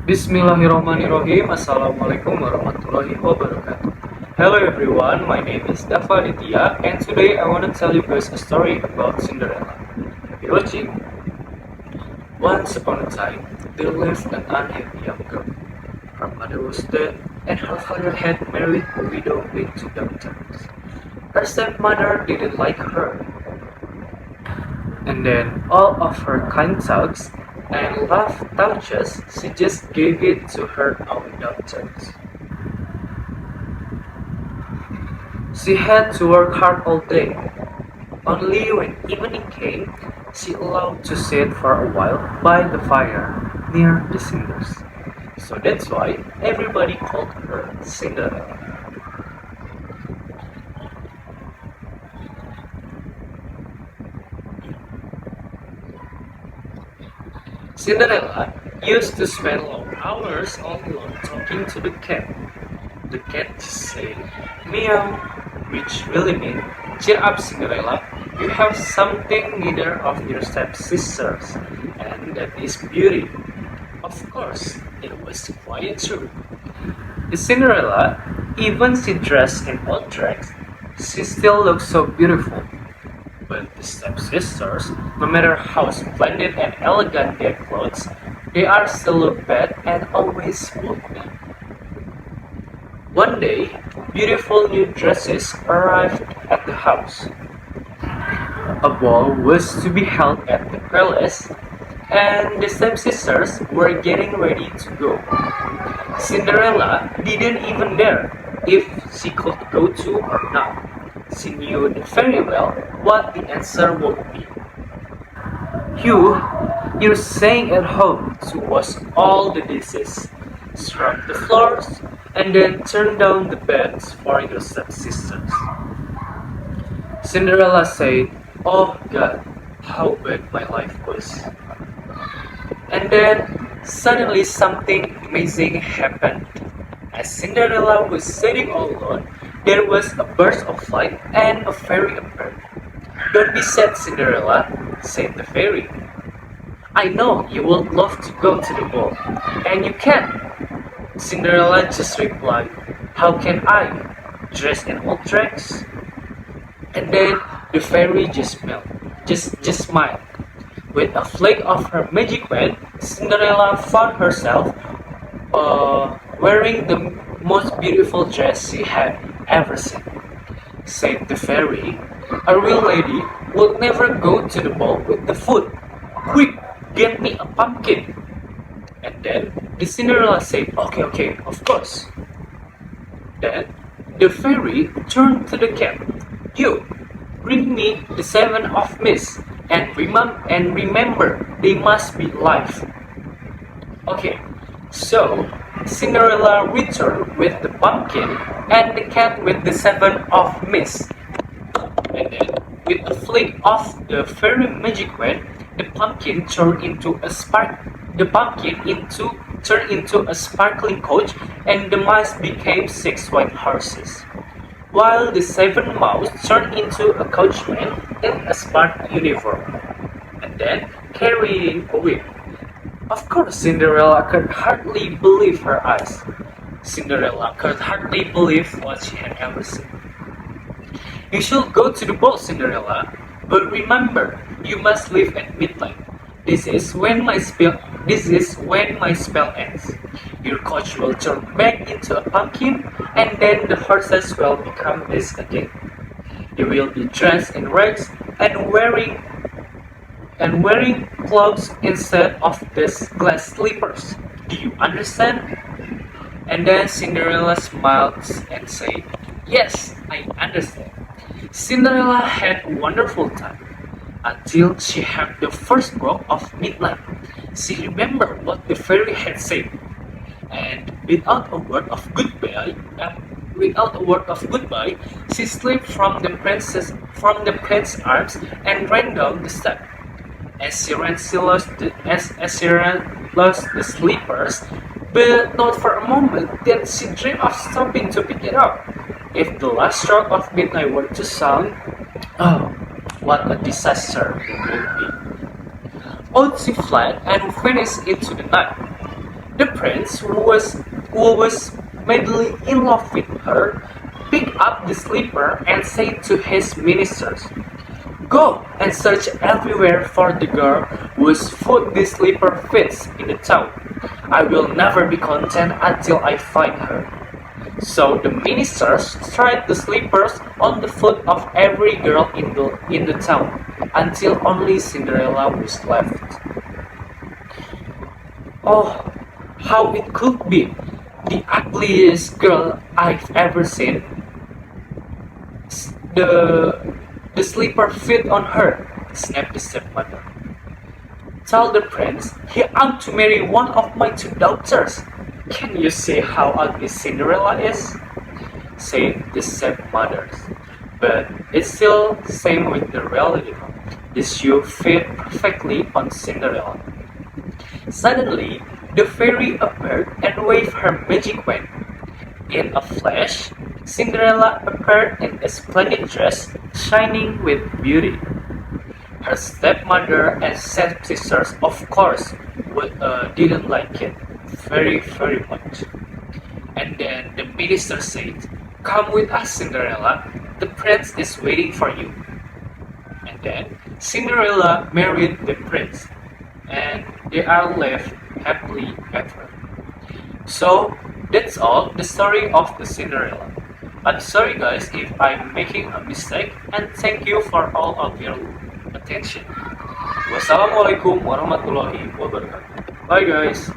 Bismillahirrahmanirrahim. Assalamualaikum warahmatullahi wabarakatuh. Hello everyone, my name is Dava and today I want to tell you guys a story about Cinderella. Happy watching! Once upon a time, there lived an unhappy young girl. Her mother was dead and her father had married a widow with two daughters. Her stepmother didn't like her, and then all of her kind thoughts and love touches she just gave it to her own daughters. She had to work hard all day. Only when evening came, she allowed to sit for a while by the fire near the cinders. So that's why everybody called her Cinderella. Cinderella used to spend long hours all alone talking to the cat. The cat just said, meow, which really means, cheer up Cinderella, you have something neither of your stepsisters, and that is beauty. Of course, it was quite true. The Cinderella, even she dressed in old dress, she still looked so beautiful. But the stepsisters, no matter how splendid and elegant their clothes, they are still look bad and always ugly. One day, beautiful new dresses arrived at the house. A ball was to be held at the palace, and the stepsisters were getting ready to go. Cinderella didn't even dare if she could go to or not. She knew very well what the answer would be. You're staying at home to wash all the dishes, scrub the floors, and then turn down the beds for your stepsisters. Cinderella said, oh God, how bad my life was. And then suddenly something amazing happened. As Cinderella was sitting all alone, there was a burst of light and a fairy appeared. Don't be sad, Cinderella, said the fairy. I know you would love to go to the ball, and you can. Cinderella just replied, how can I, dressed in old dress? And then the fairy just smiled. With a flick of her magic wand, Cinderella found herself wearing the most beautiful dress she had ever seen. Said the fairy, a real lady would never go to the ball with the foot. Quick, get me a pumpkin. And then the Cinderella said, okay, of course. Then the fairy turned to the cat. You, bring me the 7 of mist, and remember, they must be live. Okay, so Cinderella returned with the pumpkin and the cat with the 7 of mist. And then, with a flick of the fairy magic wand, the pumpkin turned into a sparkling coach, and the mice became 6 white horses, while the 7 mouse turned into a coachman in a smart uniform, and then carrying a whip. Of course, Cinderella could hardly believe her eyes. Cinderella could hardly believe what she had ever seen. You should go to the ball, Cinderella, but remember, you must leave at midnight. This is when my spell ends. Your coach will turn back into a pumpkin, and then the horses will become this again. You will be dressed in rags and wearing clothes instead of these glass slippers. Do you understand? And then Cinderella smiled and said, yes, I understand. Cinderella had a wonderful time until she heard the first stroke of midnight. She remembered what the fairy had said, and without a word of goodbye, she slipped from the prince's arms and ran down the steps. As she ran, she lost the slippers, but not for a moment did she dream of stopping to pick it up. If the last stroke of midnight were to sound, oh, what a disaster it would be. Out she fled and vanished into the night. The prince, who was madly in love with her, picked up the slipper and said to his ministers, "Go and search everywhere for the girl whose foot this slipper fits in the town. I will never be content until I find her." So the ministers tried the slippers on the foot of every girl in the town until only Cinderella was left. Oh, how it could be the ugliest girl I've ever seen. The the slipper fit on her, snapped the stepmother. "Tell the prince he ought to marry one of my two daughters. Can you see how ugly Cinderella is?" said the stepmothers. But it's still same with the reality. The shoe fit perfectly on Cinderella. Suddenly, the fairy appeared and waved her magic wand. In a flash, Cinderella appeared in a splendid dress, shining with beauty. Her stepmother and stepsisters, of course, didn't like it very, very much. And then the minister said, "Come with us, Cinderella. The prince is waiting for you." And then Cinderella married the prince, and they are left happily ever. So that's all the story of the Cinderella. I'm sorry guys if I'm making a mistake, and thank you for all of your attention. Wassalamualaikum warahmatullahi wabarakatuh. Bye guys.